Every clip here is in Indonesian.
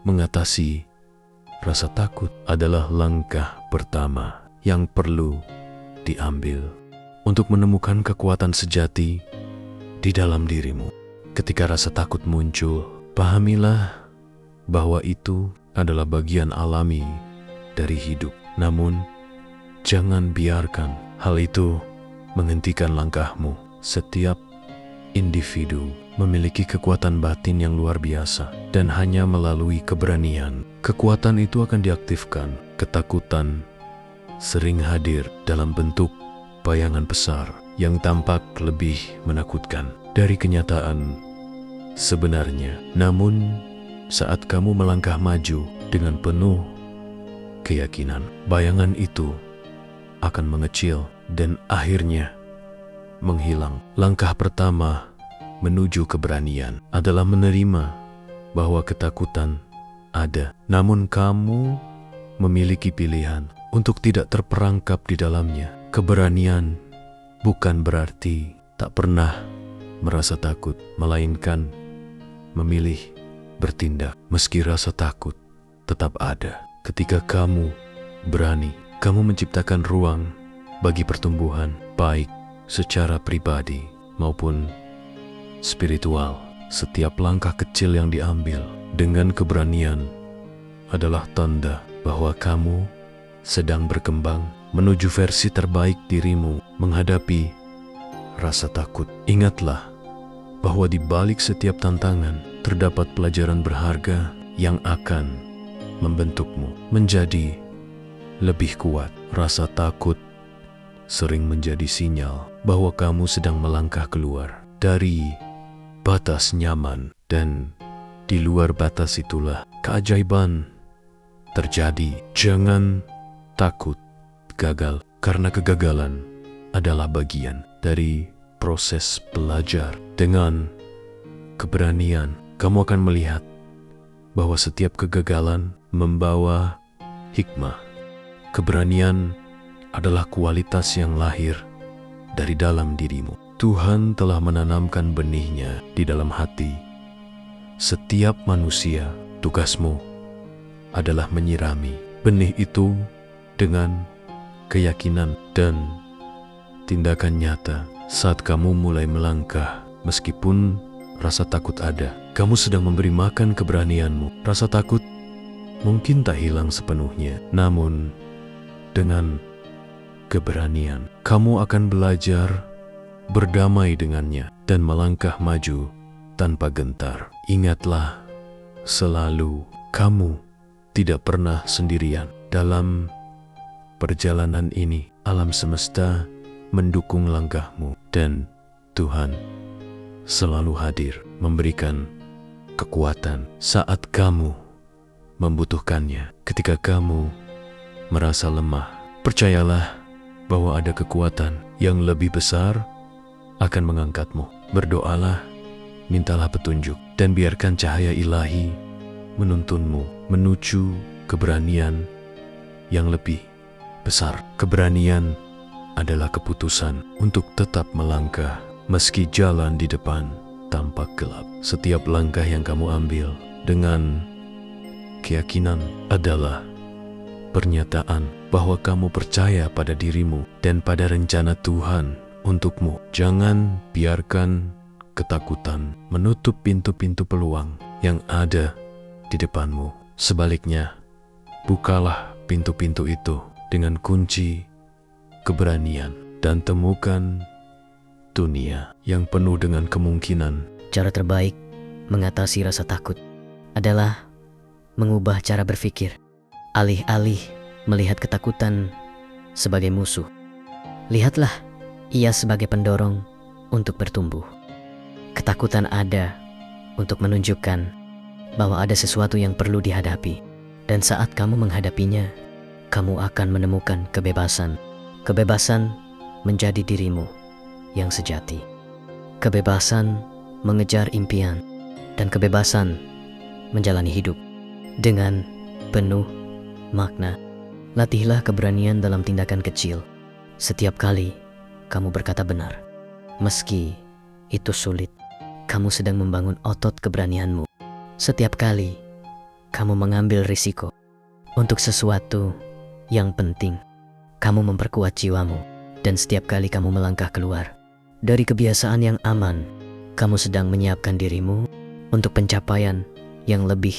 mengatasi rasa takut adalah langkah pertama yang perlu diambil untuk menemukan kekuatan sejati di dalam dirimu. Ketika rasa takut muncul, pahamilah bahwa itu adalah bagian alami dari hidup. Namun, jangan biarkan hal itu menghentikan langkahmu. Setiap individu memiliki kekuatan batin yang luar biasa, dan hanya melalui keberanian, kekuatan itu akan diaktifkan. Ketakutan sering hadir dalam bentuk bayangan besar yang tampak lebih menakutkan dari kenyataan sebenarnya. Namun, saat kamu melangkah maju dengan penuh keyakinan, bayangan itu akan mengecil dan akhirnya menghilang. Langkah pertama menuju keberanian adalah menerima bahwa ketakutan ada, namun kamu memiliki pilihan untuk tidak terperangkap di dalamnya. Keberanian bukan berarti tak pernah merasa takut, melainkan memilih bertindak meski rasa takut tetap ada. Ketika kamu berani, kamu menciptakan ruang bagi pertumbuhan, baik secara pribadi maupun spiritual. Setiap langkah kecil yang diambil dengan keberanian adalah tanda bahwa kamu sedang berkembang menuju versi terbaik dirimu. Menghadapi rasa takut, ingatlah bahwa di balik setiap tantangan terdapat pelajaran berharga yang akan membentukmu menjadi lebih kuat. Rasa takut sering menjadi sinyal bahwa kamu sedang melangkah keluar dari batas nyaman, dan di luar batas itulah keajaiban terjadi. Jangan takut gagal, karena kegagalan adalah bagian dari proses belajar. Dengan keberanian, kamu akan melihat bahwa setiap kegagalan membawa hikmah. Keberanian adalah kualitas yang lahir dari dalam dirimu. Tuhan telah menanamkan benihnya di dalam hati setiap manusia. Tugasmu adalah menyirami benih itu dengan keyakinan dan tindakan nyata. Saat kamu mulai melangkah, meskipun rasa takut ada, kamu sedang memberi makan keberanianmu. Rasa takut mungkin tak hilang sepenuhnya, namun dengan keberanian, kamu akan belajar berdamai dengannya dan melangkah maju tanpa gentar. Ingatlah selalu, kamu tidak pernah sendirian dalam perjalanan ini. Alam semesta mendukung langkahmu, dan Tuhan selalu hadir memberikan kekuatan saat kamu membutuhkannya. Ketika kamu merasa lemah, percayalah bahwa ada kekuatan yang lebih besar akan mengangkatmu. Berdoalah, mintalah petunjuk, dan biarkan cahaya ilahi menuntunmu menuju keberanian yang lebih besar. Keberanian adalah keputusan untuk tetap melangkah meski jalan di depan tampak gelap. Setiap langkah yang kamu ambil dengan keyakinan adalah pernyataan bahwa kamu percaya pada dirimu dan pada rencana Tuhan untukmu. Jangan biarkan ketakutan menutup pintu-pintu peluang yang ada di depanmu. Sebaliknya, bukalah pintu-pintu itu dengan kunci keberanian dan temukan dunia yang penuh dengan kemungkinan. Cara terbaik mengatasi rasa takut adalah mengubah cara berpikir. Alih-alih melihat ketakutan sebagai musuh, lihatlah ia sebagai pendorong untuk bertumbuh. Ketakutan ada untuk menunjukkan bahwa ada sesuatu yang perlu dihadapi, dan saat kamu menghadapinya, kamu akan menemukan kebebasan. Kebebasan menjadi dirimu yang sejati. Kebebasan mengejar impian, dan kebebasan menjalani hidup dengan penuh makna. Latihlah keberanian dalam tindakan kecil. Setiap kali kamu berkata benar, meski itu sulit, kamu sedang membangun otot keberanianmu. Setiap kali kamu mengambil risiko untuk sesuatu yang penting. Kamu memperkuat jiwamu, dan setiap kali kamu melangkah keluar dari kebiasaan yang aman, kamu sedang menyiapkan dirimu untuk pencapaian yang lebih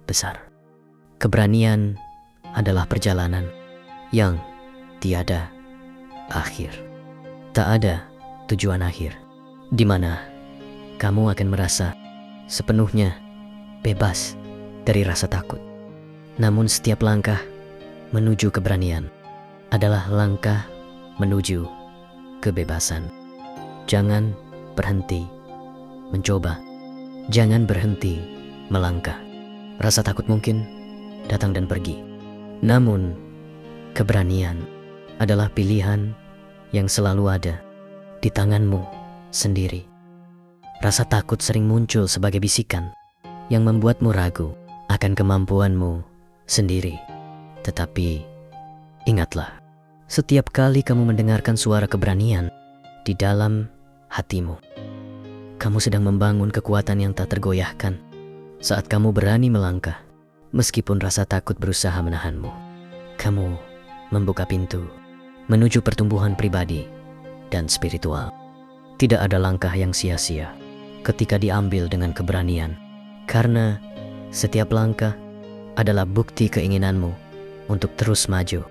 besar. Keberanian adalah perjalanan yang tiada akhir. Tak ada tujuan akhir, di mana kamu akan merasa sepenuhnya bebas dari rasa takut. Namun setiap langkah menuju keberanian adalah langkah menuju kebebasan. Jangan berhenti mencoba. Jangan berhenti melangkah. Rasa takut mungkin datang dan pergi. Namun, keberanian adalah pilihan yang selalu ada di tanganmu sendiri. Rasa takut sering muncul sebagai bisikan yang membuatmu ragu akan kemampuanmu sendiri. Tetapi, ingatlah, setiap kali kamu mendengarkan suara keberanian di dalam hatimu, kamu sedang membangun kekuatan yang tak tergoyahkan. Saat kamu berani melangkah, meskipun rasa takut berusaha menahanmu, kamu membuka pintu menuju pertumbuhan pribadi dan spiritual. Tidak ada langkah yang sia-sia ketika diambil dengan keberanian, karena setiap langkah adalah bukti keinginanmu untuk terus maju.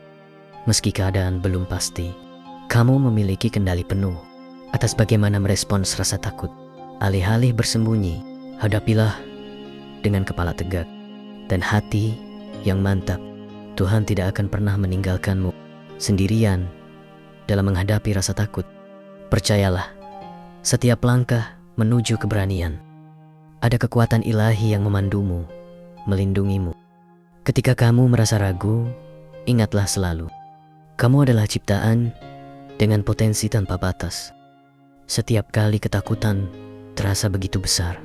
Meski keadaan belum pasti, kamu memiliki kendali penuh atas bagaimana merespons rasa takut. Alih-alih bersembunyi, hadapilah dengan kepala tegak dan hati yang mantap. Tuhan tidak akan pernah meninggalkanmu sendirian dalam menghadapi rasa takut. Percayalah, setiap langkah menuju keberanian ada kekuatan ilahi yang memandumu, melindungimu. Ketika kamu merasa ragu, ingatlah selalu, kamu adalah ciptaan dengan potensi tanpa batas. Setiap kali ketakutan terasa begitu besar,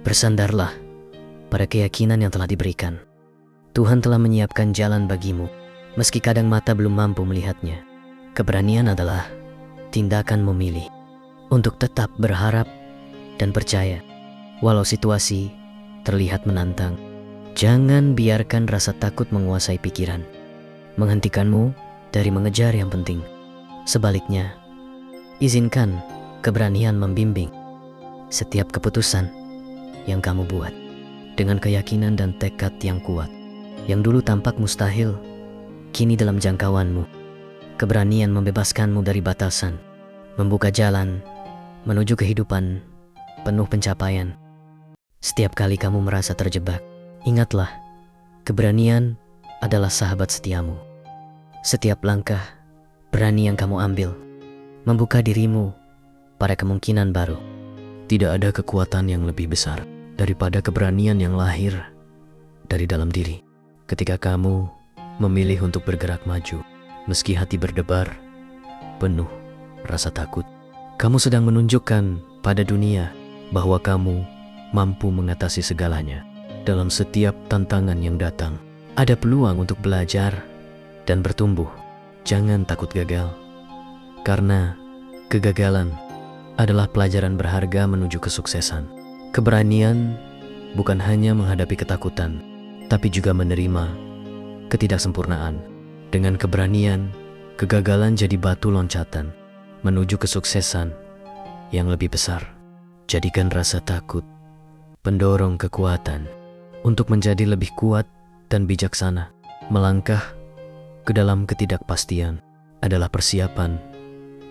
bersandarlah pada keyakinan yang telah diberikan. Tuhan telah menyiapkan jalan bagimu, meski kadang mata belum mampu melihatnya. Keberanian adalah tindakan memilih untuk tetap berharap dan percaya, walau situasi terlihat menantang. Jangan biarkan rasa takut menguasai pikiran, menghentikanmu dari mengejar yang penting. Sebaliknya, izinkan keberanian membimbing setiap keputusan yang kamu buat. Dengan keyakinan dan tekad yang kuat, yang dulu tampak mustahil, kini dalam jangkauanmu. Keberanian membebaskanmu dari batasan, membuka jalan menuju kehidupan penuh pencapaian. Setiap kali kamu merasa terjebak, ingatlah, keberanian adalah sahabat setiamu. Setiap langkah berani yang kamu ambil membuka dirimu pada kemungkinan baru. Tidak ada kekuatan yang lebih besar daripada keberanian yang lahir dari dalam diri. Ketika kamu memilih untuk bergerak maju, meski hati berdebar, penuh rasa takut, kamu sedang menunjukkan pada dunia bahwa kamu mampu mengatasi segalanya. Dalam setiap tantangan yang datang, ada peluang untuk belajar dan bertumbuh. Jangan takut gagal, karena kegagalan adalah pelajaran berharga menuju kesuksesan. Keberanian bukan hanya menghadapi ketakutan, tapi juga menerima ketidaksempurnaan. Dengan keberanian, kegagalan jadi batu loncatan menuju kesuksesan yang lebih besar. Jadikan rasa takut pendorong kekuatan untuk menjadi lebih kuat dan bijaksana. Melangkah ke dalam ketidakpastian adalah persiapan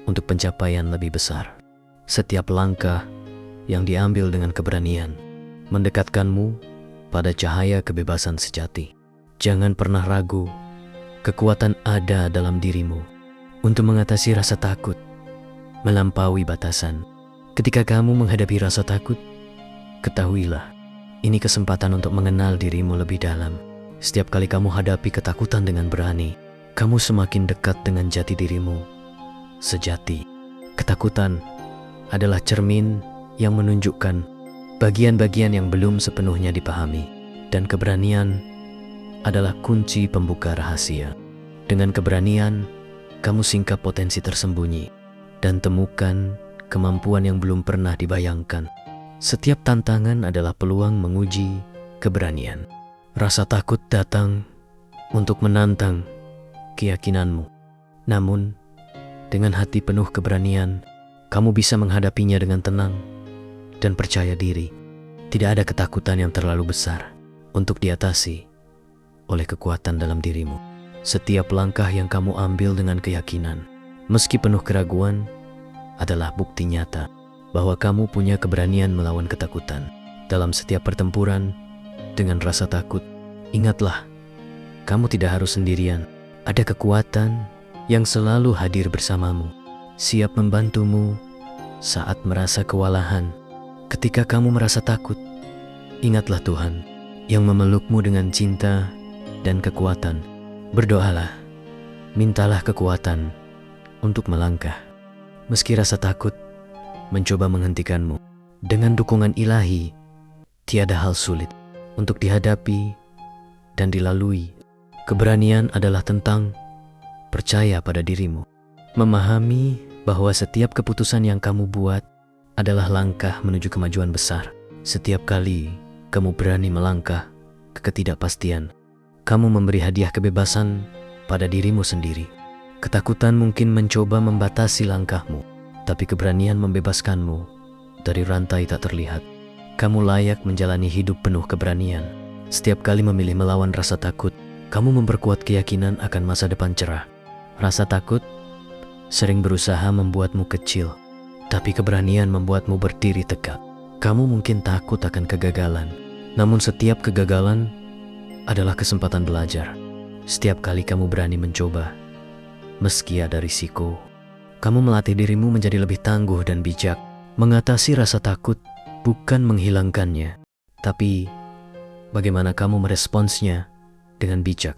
untuk pencapaian lebih besar. Setiap langkah yang diambil dengan keberanian mendekatkanmu pada cahaya kebebasan sejati. Jangan pernah ragu, kekuatan ada dalam dirimu untuk mengatasi rasa takut, melampaui batasan. Ketika kamu menghadapi rasa takut, ketahuilah, ini kesempatan untuk mengenal dirimu lebih dalam. Setiap kali kamu hadapi ketakutan dengan berani, kamu semakin dekat dengan jati dirimu sejati. Ketakutan adalah cermin yang menunjukkan bagian-bagian yang belum sepenuhnya dipahami, dan keberanian adalah kunci pembuka rahasia. Dengan keberanian, kamu singkap potensi tersembunyi dan temukan kemampuan yang belum pernah dibayangkan. Setiap tantangan adalah peluang menguji keberanian. Rasa takut datang untuk menantang keyakinanmu. Namun, dengan hati penuh keberanian, kamu bisa menghadapinya dengan tenang dan percaya diri. Tidak ada ketakutan yang terlalu besar untuk diatasi oleh kekuatan dalam dirimu. Setiap langkah yang kamu ambil dengan keyakinan, meski penuh keraguan, adalah bukti nyata bahwa kamu punya keberanian melawan ketakutan. Dalam setiap pertempuran dengan rasa takut, ingatlah, kamu tidak harus sendirian. Ada kekuatan yang selalu hadir bersamamu, siap membantumu saat merasa kewalahan. Ketika kamu merasa takut, ingatlah Tuhan yang memelukmu dengan cinta dan kekuatan. Berdoalah, mintalah kekuatan untuk melangkah. Meski rasa takut mencoba menghentikanmu, dengan dukungan ilahi, tiada hal sulit untuk dihadapi dan dilalui. Keberanian adalah tentang percaya pada dirimu, memahami bahwa setiap keputusan yang kamu buat adalah langkah menuju kemajuan besar. Setiap kali kamu berani melangkah ke ketidakpastian, kamu memberi hadiah kebebasan pada dirimu sendiri. Ketakutan mungkin mencoba membatasi langkahmu, tapi keberanian membebaskanmu dari rantai tak terlihat. Kamu layak menjalani hidup penuh keberanian. Setiap kali memilih melawan rasa takut, kamu memperkuat keyakinan akan masa depan cerah. Rasa takut sering berusaha membuatmu kecil, tapi keberanian membuatmu berdiri tegak. Kamu mungkin takut akan kegagalan, namun setiap kegagalan adalah kesempatan belajar. Setiap kali kamu berani mencoba, meski ada risiko, kamu melatih dirimu menjadi lebih tangguh dan bijak. Mengatasi rasa takut bukan menghilangkannya, tapi bagaimana kamu meresponsnya dengan bijak.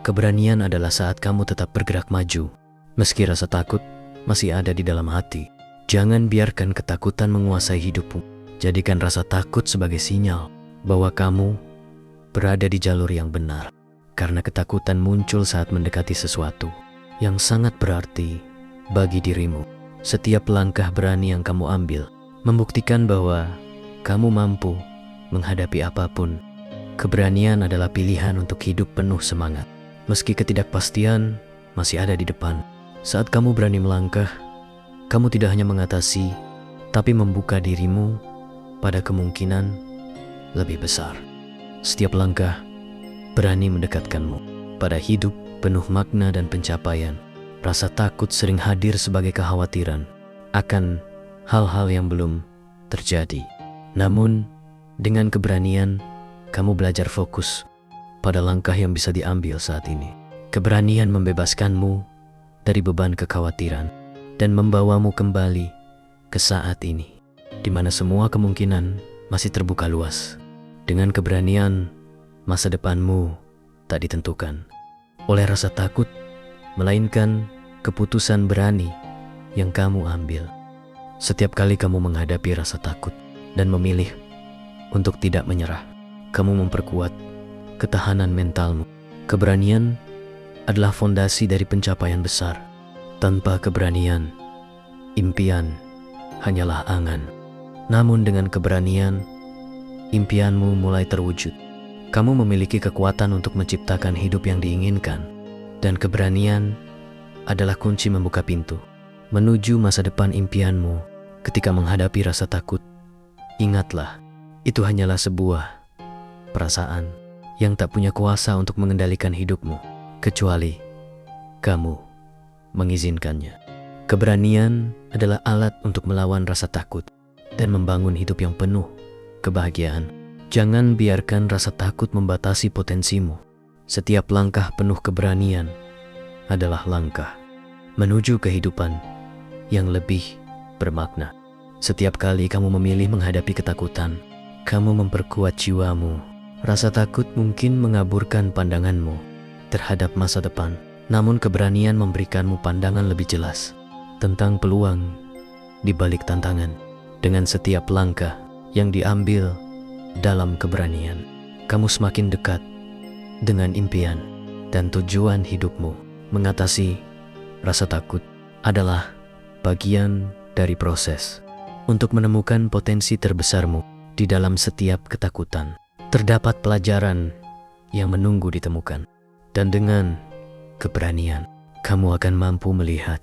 Keberanian adalah saat kamu tetap bergerak maju, meski rasa takut masih ada di dalam hati. Jangan biarkan ketakutan menguasai hidupmu. Jadikan rasa takut sebagai sinyal bahwa kamu berada di jalur yang benar. Karena ketakutan muncul saat mendekati sesuatu yang sangat berarti bagi dirimu. Setiap langkah berani yang kamu ambil membuktikan bahwa kamu mampu menghadapi apapun. Keberanian adalah pilihan untuk hidup penuh semangat. Meski ketidakpastian masih ada di depan, saat kamu berani melangkah, kamu tidak hanya mengatasi, tapi membuka dirimu pada kemungkinan lebih besar. Setiap langkah berani mendekatkanmu pada hidup penuh makna dan pencapaian. Rasa takut sering hadir sebagai kekhawatiran akan hal-hal yang belum terjadi. Namun, dengan keberanian, kamu belajar fokus pada langkah yang bisa diambil saat ini. Keberanian membebaskanmu dari beban kekhawatiran dan membawamu kembali ke saat ini, di mana semua kemungkinan masih terbuka luas. Dengan keberanian, masa depanmu tak ditentukan oleh rasa takut, melainkan keputusan berani yang kamu ambil. Setiap kali kamu menghadapi rasa takut dan memilih untuk tidak menyerah, kamu memperkuat ketahanan mentalmu. Keberanian adalah fondasi dari pencapaian besar. Tanpa keberanian, impian hanyalah angan. Namun dengan keberanian, impianmu mulai terwujud. Kamu memiliki kekuatan untuk menciptakan hidup yang diinginkan, dan keberanian adalah kunci membuka pintu menuju masa depan impianmu. Ketika menghadapi rasa takut, ingatlah, itu hanyalah sebuah perasaan yang tak punya kuasa untuk mengendalikan hidupmu, kecuali kamu mengizinkannya. Keberanian adalah alat untuk melawan rasa takut dan membangun hidup yang penuh kebahagiaan. Jangan biarkan rasa takut membatasi potensimu. Setiap langkah penuh keberanian adalah langkah menuju kehidupan yang lebih bermakna. Setiap kali kamu memilih menghadapi ketakutan, kamu memperkuat jiwamu. Rasa takut mungkin mengaburkan pandanganmu terhadap masa depan, namun keberanian memberikanmu pandangan lebih jelas tentang peluang di balik tantangan. Dengan setiap langkah yang diambil dalam keberanian, kamu semakin dekat dengan impian dan tujuan hidupmu. Mengatasi rasa takut adalah bagian dari proses untuk menemukan potensi terbesarmu. Di dalam setiap ketakutan terdapat pelajaran yang menunggu ditemukan. Dan dengan keberanian, kamu akan mampu melihat